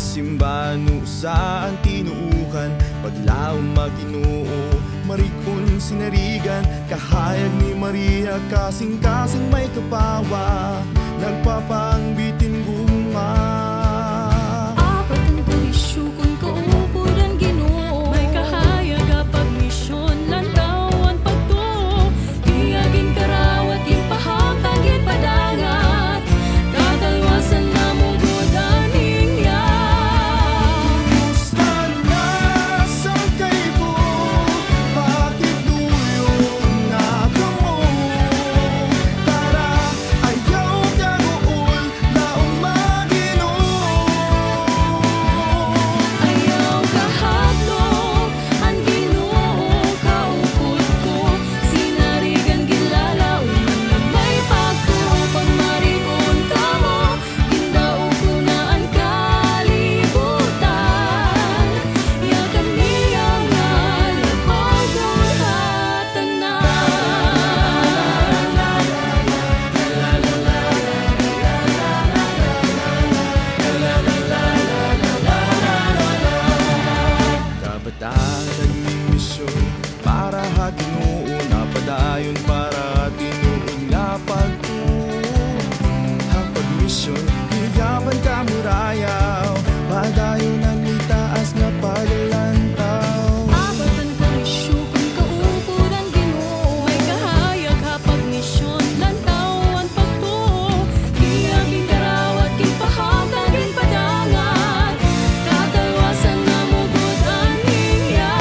simbahan saan tinuukan, paglaom Maginoo, marikon sinarigan, kahayag ni Maria, kasing-kasing may kapawa, nagpapangbitin guma. Para Ginoo napadayon para tinuod nga pagtuo, hapag misyon higapan ka murayaw, padayon ang itaas nga paglantaw. Abatan ko isyu kung kaupod ang Ginoo, may kahayag hapag misyon lantawan pagtuo, hiyaging karawat king pahabagin padangat, katalwasan na mugod ang hingya.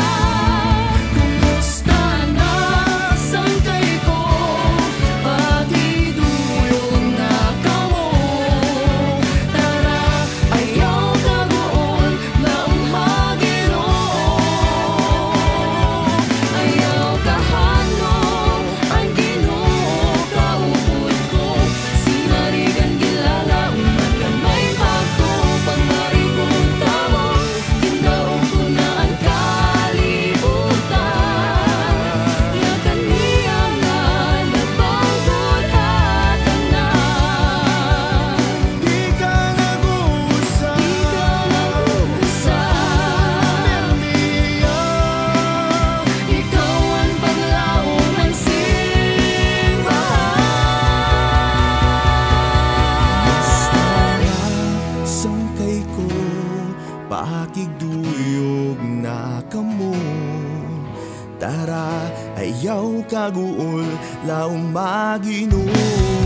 Pakigduyog na kamo, tara ayaw kaguol, laom Maginoo.